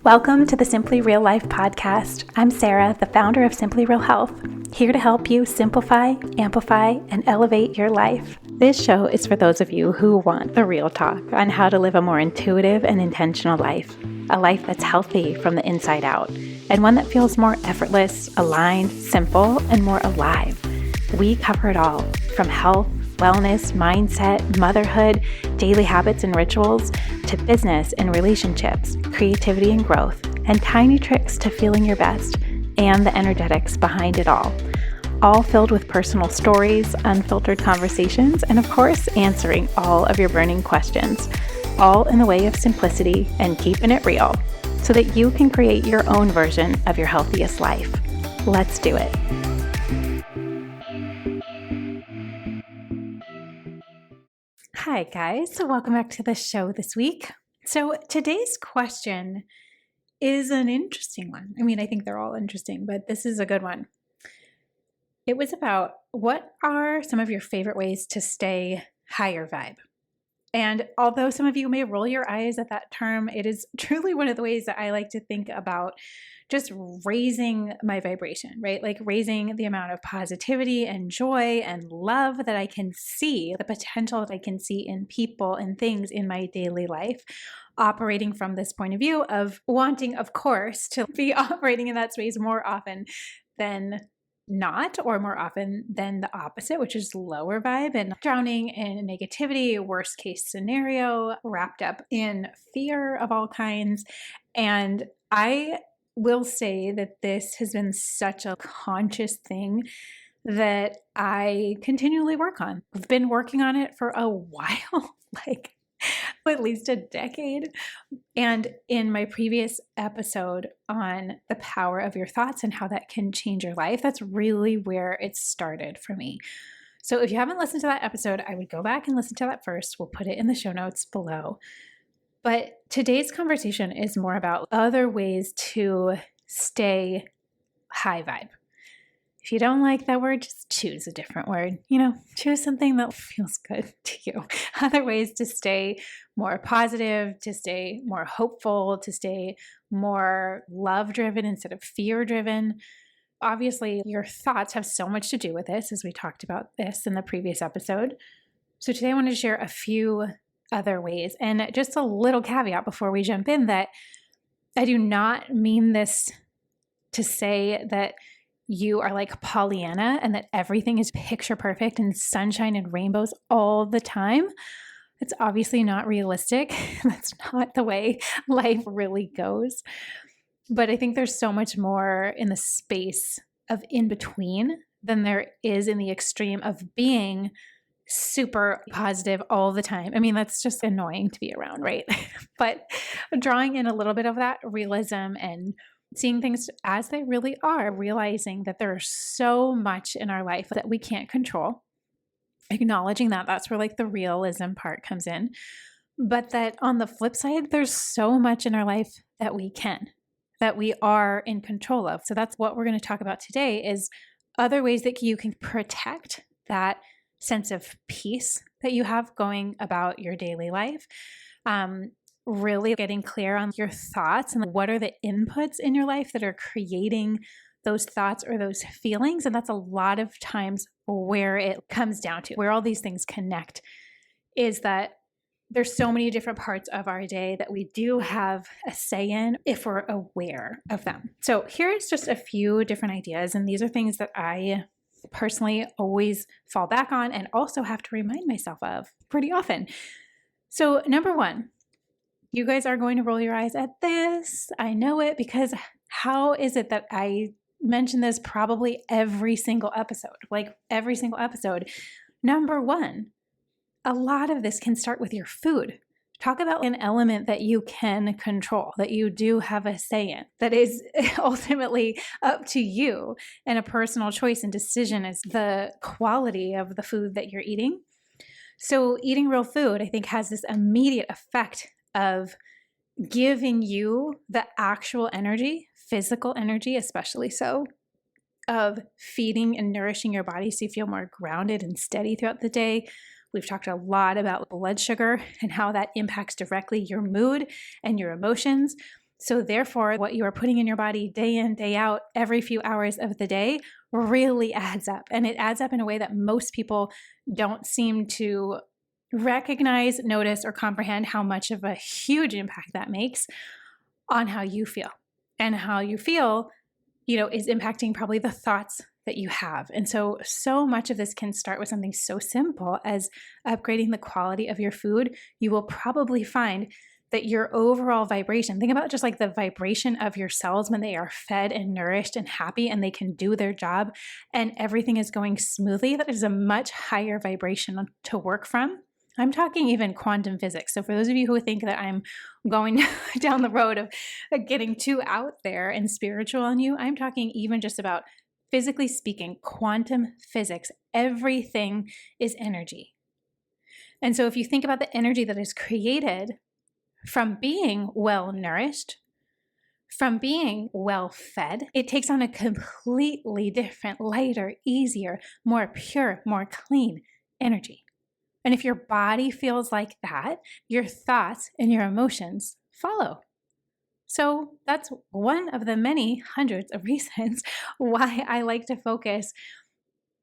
Welcome to the Simply Real Life podcast. I'm Sarah, the founder of Simply Real Health, here to help you simplify, amplify, and elevate your life. This show is for those of you who want the real talk on how to live a more intuitive and intentional life, a life that's healthy from the inside out, and one that feels more effortless, aligned, simple, and more alive. We cover it all, from health, wellness, mindset, motherhood, daily habits and rituals, to business and relationships, creativity and growth, and tiny tricks to feeling your best, and the energetics behind it all filled with personal stories, unfiltered conversations, and of course, answering all of your burning questions, all in the way of simplicity and keeping it real, so that you can create your own version of your healthiest life. Let's do it. Hi guys, so welcome back to the show this week. So today's question is an interesting one. I mean, I think they're all interesting, but this is a good one. It was about what are some of your favorite ways to stay higher vibe? And although some of you may roll your eyes at that term, it is truly one of the ways that I like to think about just raising my vibration, right? Like raising the amount of positivity and joy and love that I can see, the potential that I can see in people and things in my daily life, operating from this point of view of wanting, of course, to be operating in that space more often than not, or more often than the opposite, which is lower vibe and drowning in negativity, worst case scenario, wrapped up in fear of all kinds. And I will say that this has been such a conscious thing that I continually work on. I've been working on it for a while, like at least a decade. And in my previous episode on the power of your thoughts and how that can change your life, that's really where it started for me. So if you haven't listened to that episode, I would go back and listen to that first. We'll put it in the show notes below. But today's conversation is more about other ways to stay high vibe. If you don't like that word, just choose a different word. Choose something that feels good to you. Other ways to stay more positive, to stay more hopeful, to stay more love-driven instead of fear-driven. Obviously, your thoughts have so much to do with this, as we talked about this in the previous episode. So today I want to share a few other ways. And just a little caveat before we jump in that I do not mean this to say that you are like Pollyanna and that everything is picture perfect and sunshine and rainbows all the time. It's obviously not realistic. That's not the way life really goes. But I think there's so much more in the space of in between than there is in the extreme of being super positive all the time. I mean, that's just annoying to be around, right? But drawing in a little bit of that realism and seeing things as they really are, realizing that there's so much in our life that we can't control, acknowledging that that's where like the realism part comes in, but that on the flip side, there's so much in our life that we can, that we are in control of. So that's what we're going to talk about today is other ways that you can protect that sense of peace that you have going about your daily life. Really getting clear on your thoughts and what are the inputs in your life that are creating those thoughts or those feelings. And that's a lot of times where it comes down to, where all these things connect, is that there's so many different parts of our day that we do have a say in if we're aware of them. So here's just a few different ideas. And these are things that I personally always fall back on and also have to remind myself of pretty often. So number one, you guys are going to roll your eyes at this. I know it, because how is it that I mention this probably every single episode? Like every single episode. Number one, a lot of this can start with your food. Talk about an element that you can control, that you do have a say in, that is ultimately up to you, and a personal choice and decision is the quality of the food that you're eating. So eating real food, I think, has this immediate effect of giving you the actual energy, physical energy, especially so, of feeding and nourishing your body so you feel more grounded and steady throughout the day. We've talked a lot about blood sugar and how that impacts directly your mood and your emotions. So therefore, what you are putting in your body day in, day out, every few hours of the day really adds up. And it adds up in a way that most people don't seem to recognize, notice, or comprehend how much of a huge impact that makes on how you feel. And how you feel, is impacting probably the thoughts that you have. And so much of this can start with something so simple as upgrading the quality of your food. You will probably find that your overall vibration, think about just like the vibration of your cells when they are fed and nourished and happy and they can do their job and everything is going smoothly. That is a much higher vibration to work from. I'm talking even quantum physics. So for those of you who think that I'm going down the road of getting too out there and spiritual on you, I'm talking even just about physically speaking, quantum physics. Everything is energy. And so if you think about the energy that is created from being well nourished, from being well fed, it takes on a completely different, lighter, easier, more pure, more clean energy. And if your body feels like that, your thoughts and your emotions follow. So that's one of the many hundreds of reasons why I like to focus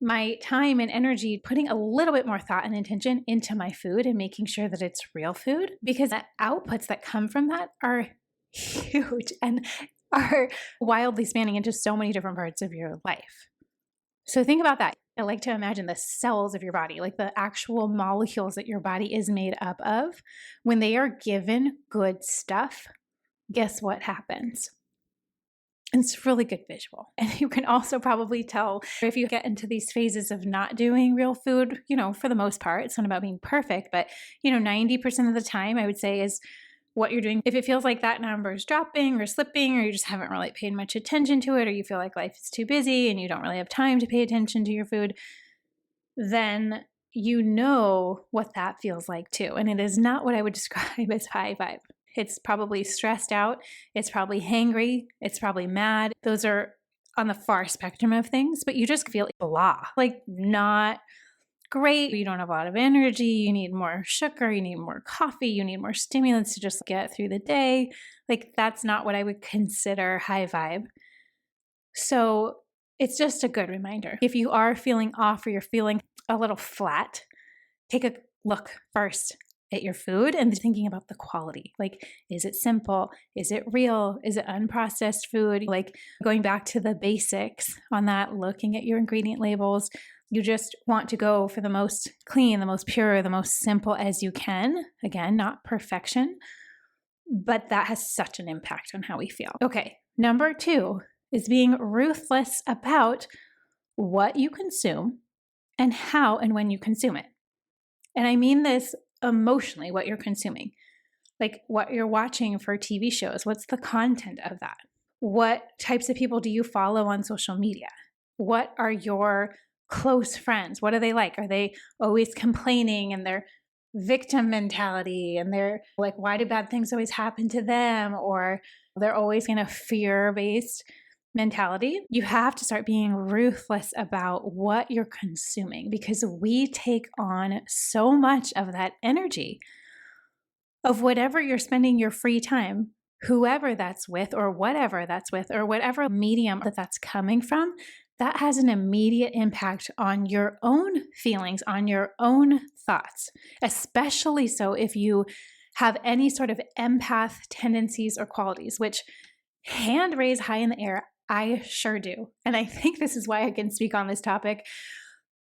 my time and energy putting a little bit more thought and intention into my food and making sure that it's real food, because the outputs that come from that are huge and are wildly spanning into so many different parts of your life. So think about that. I like to imagine the cells of your body, like the actual molecules that your body is made up of. When they are given good stuff, guess what happens? It's a really good visual. And you can also probably tell if you get into these phases of not doing real food, for the most part, it's not about being perfect, but 90% of the time I would say is what you're doing. If it feels like that number is dropping or slipping, or you just haven't really paid much attention to it, or you feel like life is too busy and you don't really have time to pay attention to your food, then you know what that feels like too. And it is not what I would describe as high vibe. It's probably stressed out. It's probably hangry. It's probably mad. Those are on the far spectrum of things, but you just feel blah, like not great. You don't have a lot of energy. You need more sugar. You need more coffee. You need more stimulants to just get through the day. Like that's not what I would consider high vibe. So it's just a good reminder. If you are feeling off or you're feeling a little flat, take a look first at your food and thinking about the quality. Like, is it simple? Is it real? Is it unprocessed food? Like going back to the basics on that, looking at your ingredient labels, you just want to go for the most clean, the most pure, the most simple as you can. Again, not perfection, but that has such an impact on how we feel. Okay, number 2 is being ruthless about what you consume and how and when you consume it. And I mean this emotionally, what you're consuming, like what you're watching for TV shows. What's the content of that? What types of people do you follow on social media? What are your close friends? What are they like? Are they always complaining and their victim mentality and they're like, why do bad things always happen to them? Or they're always in a fear-based mentality. You have to start being ruthless about what you're consuming, because we take on so much of that energy of whatever you're spending your free time, whoever that's with or whatever that's with or whatever medium that's coming from. That has an immediate impact on your own feelings, on your own thoughts, especially so if you have any sort of empath tendencies or qualities, which hand raise high in the air, I sure do. And I think this is why I can speak on this topic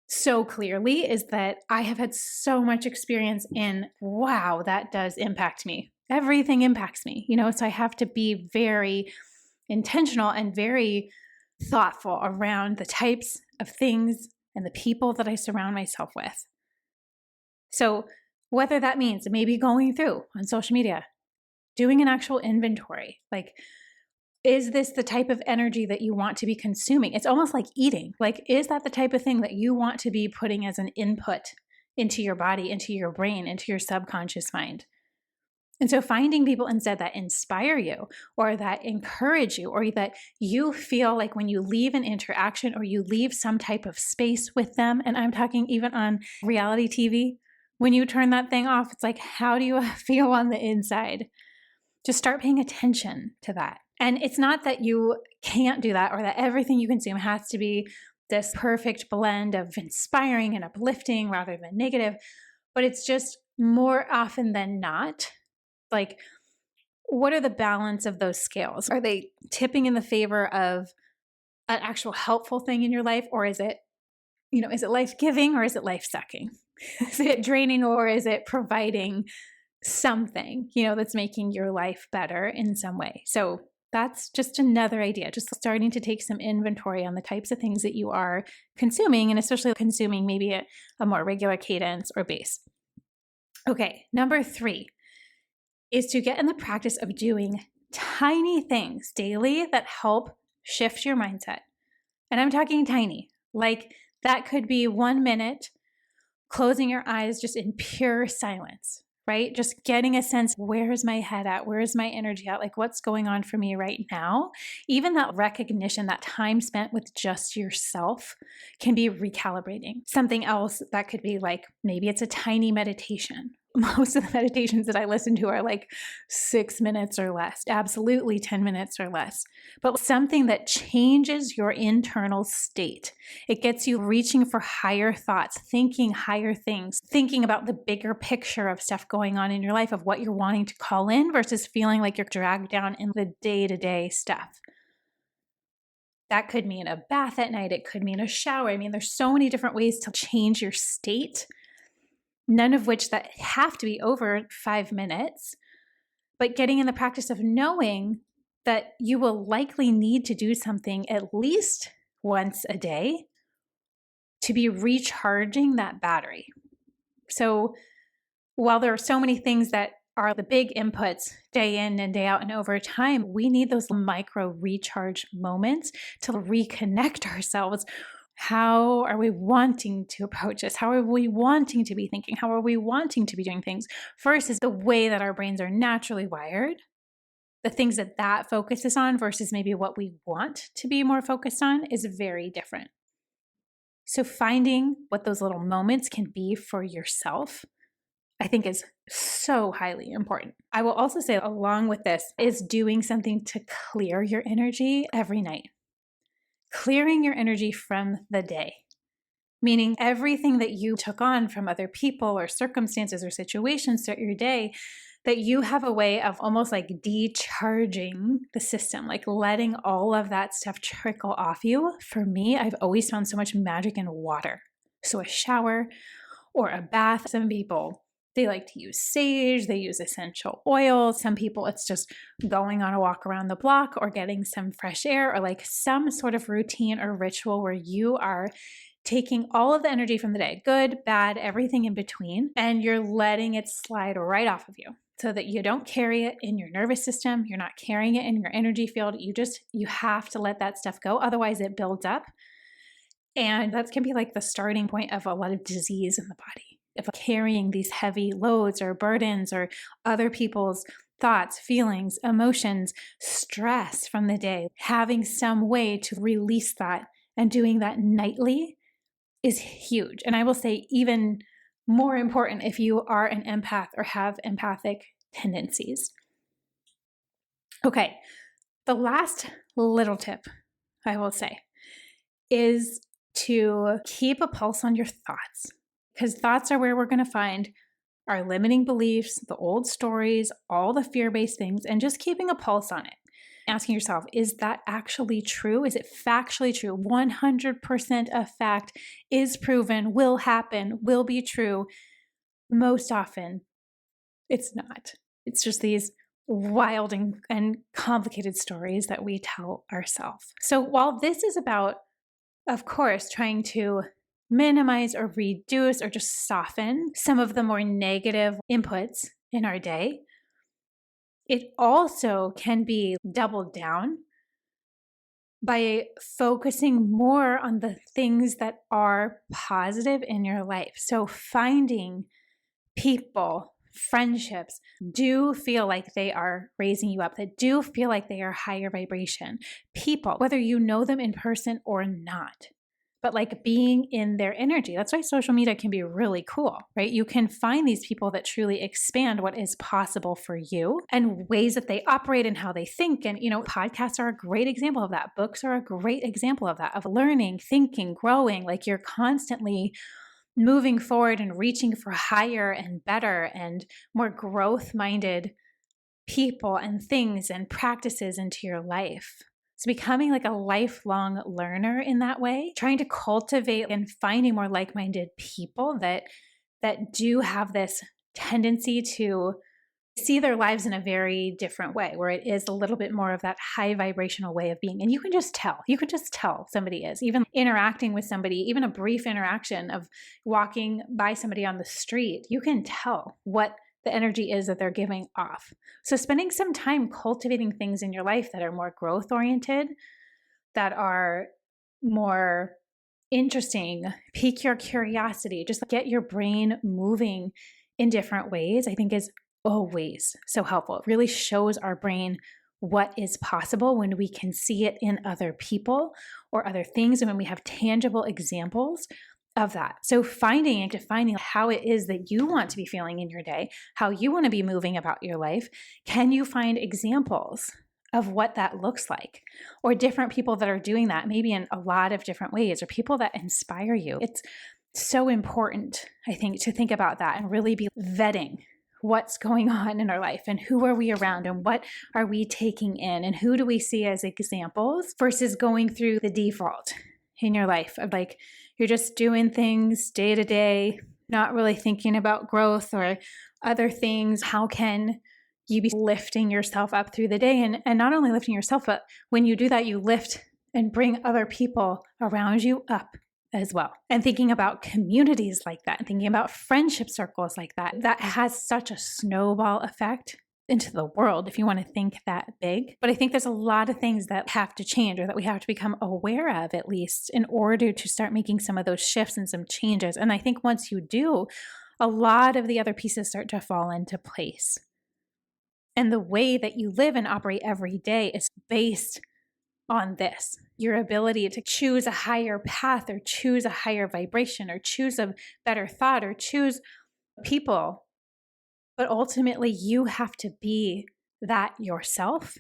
so clearly, is that I have had so much experience in, wow, that does impact me. Everything impacts me, so I have to be very intentional and very thoughtful around the types of things and the people that I surround myself with. So whether that means maybe going through on social media, doing an actual inventory, like, is this the type of energy that you want to be consuming? It's almost like eating. Like, is that the type of thing that you want to be putting as an input into your body, into your brain, into your subconscious mind? And so finding people instead that inspire you or that encourage you or that you feel like when you leave an interaction or you leave some type of space with them, and I'm talking even on reality TV, when you turn that thing off, it's like, how do you feel on the inside? Just start paying attention to that. And it's not that you can't do that or that everything you consume has to be this perfect blend of inspiring and uplifting rather than negative, but it's just more often than not, like, what are the balance of those scales? Are they tipping in the favor of an actual helpful thing in your life, or is it, is it life-giving or is it life-sucking? Is it draining or is it providing something, that's making your life better in some way? So that's just another idea, just starting to take some inventory on the types of things that you are consuming, and especially consuming maybe a more regular cadence or base. Okay, number 3 is to get in the practice of doing tiny things daily that help shift your mindset. And I'm talking tiny, like that could be 1 minute closing your eyes just in pure silence, right? Just getting a sense, where's my head at? Where's my energy at? Like, what's going on for me right now? Even that recognition, that time spent with just yourself can be recalibrating. Something else that could be like, maybe it's a tiny meditation. Most of the meditations that I listen to are like 6 minutes or less, absolutely 10 minutes or less, but something that changes your internal state. It gets you reaching for higher thoughts, thinking higher things, thinking about the bigger picture of stuff going on in your life, of what you're wanting to call in versus feeling like you're dragged down in the day-to-day stuff. That could mean a bath at night. It could mean a shower. I mean, there's so many different ways to change your state, none of which that have to be over 5 minutes, but getting in the practice of knowing that you will likely need to do something at least once a day to be recharging that battery. So while there are so many things that are the big inputs day in and day out and over time, we need those micro recharge moments to reconnect ourselves. How are we wanting to approach this? How are we wanting to be thinking? How are we wanting to be doing things? First is the way that our brains are naturally wired, the things that focuses on versus maybe what we want to be more focused on is very different. So finding what those little moments can be for yourself, I think, is so highly important. I will also say, along with this, is doing something to clear your energy every night. Clearing your energy from the day, meaning everything that you took on from other people or circumstances or situations throughout your day, that you have a way of almost like decharging the system, like letting all of that stuff trickle off you. For me, I've always found so much magic in water. So a shower or a bath. Some people, they like to use sage, they use essential oils. Some people, it's just going on a walk around the block or getting some fresh air, or like some sort of routine or ritual where you are taking all of the energy from the day, good, bad, everything in between, and you're letting it slide right off of you so that you don't carry it in your nervous system. You're not carrying it in your energy field. You have to let that stuff go. Otherwise it builds up. And that can be like the starting point of a lot of disease in the body. If carrying these heavy loads or burdens or other people's thoughts, feelings, emotions, stress from the day, having some way to release that and doing that nightly is huge. And I will say even more important if you are an empath or have empathic tendencies. Okay, the last little tip I will say is to keep a pulse on your thoughts, because thoughts are where we're going to find our limiting beliefs, the old stories, all the fear-based things, and just keeping a pulse on it. Asking yourself, is that actually true? Is it factually true? 100% of fact is proven, will happen, will be true. Most often, it's not. It's just these wild and complicated stories that we tell ourselves. So while this is about, of course, trying to minimize or reduce or just soften some of the more negative inputs in our day, it also can be doubled down by focusing more on the things that are positive in your life. So finding people, friendships do feel like they are raising you up, that do feel like they are higher vibration. People, whether you know them in person or not. but like being in their energy. That's why social media can be really cool, right? You can find these people that truly expand what is possible for you and ways that they operate and how they think. And, podcasts are a great example of that. Books are a great example of that, of learning, thinking, growing. Like you're constantly moving forward and reaching for higher and better and more growth-minded people and things and practices into your life. So becoming like a lifelong learner in that way, trying to cultivate and finding more like-minded people that do have this tendency to see their lives in a very different way, where it is a little bit more of that high vibrational way of being. And you can just tell somebody is, even interacting with somebody, even a brief interaction of walking by somebody on the street, you can tell what the energy is that they're giving off. So spending some time cultivating things in your life that are more growth oriented, that are more interesting, pique your curiosity, just get your brain moving in different ways, I think is always so helpful. It really shows our brain what is possible when we can see it in other people or other things, and when we have tangible examples of that. So defining how it is that you want to be feeling in your day, how you want to be moving about your life. Can you find examples of what that looks like, or different people that are doing that, maybe in a lot of different ways, or people that inspire you? It's so important, I think, to think about that and really be vetting what's going on in our life and who are we around and what are we taking in and who do we see as examples versus going through the default in your life of like, you're just doing things day to day, not really thinking about growth or other things. How can you be lifting yourself up through the day? And not only lifting yourself up, when you do that, you lift and bring other people around you up as well. And thinking about communities like that, and thinking about friendship circles like that, that has such a snowball effect into the world if you want to think that big. But I think there's a lot of things that have to change, or that we have to become aware of at least, in order to start making some of those shifts and some changes. And I think once you do, a lot of the other pieces start to fall into place. And the way that you live and operate every day is based on this, your ability to choose a higher path, or choose a higher vibration, or choose a better thought, or choose people. But ultimately, you have to be that yourself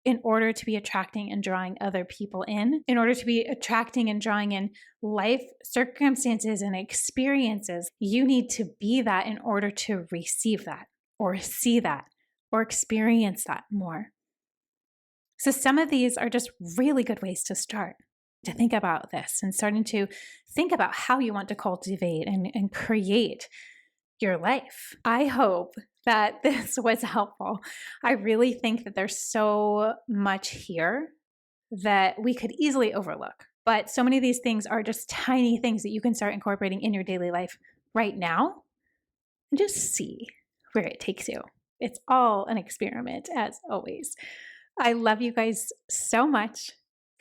in order to be attracting and drawing other people in order to be attracting and drawing in life circumstances and experiences. You need to be that in order to receive that, or see that, or experience that more. So some of these are just really good ways to start to think about this, and starting to think about how you want to cultivate and create your life. I hope that this was helpful. I really think that there's so much here that we could easily overlook. But so many of these things are just tiny things that you can start incorporating in your daily life right now, and just see where it takes you. It's all an experiment, as always. I love you guys so much.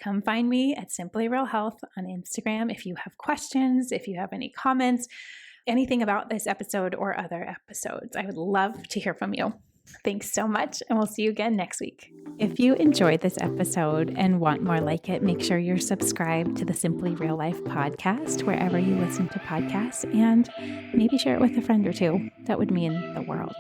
Come find me at Simply Real Health on Instagram if you have questions, if you have any comments, anything about this episode or other episodes. I would love to hear from you. Thanks so much, and we'll see you again next week. If you enjoyed this episode and want more like it, make sure you're subscribed to the Simply Real Life podcast wherever you listen to podcasts, and maybe share it with a friend or two. That would mean the world.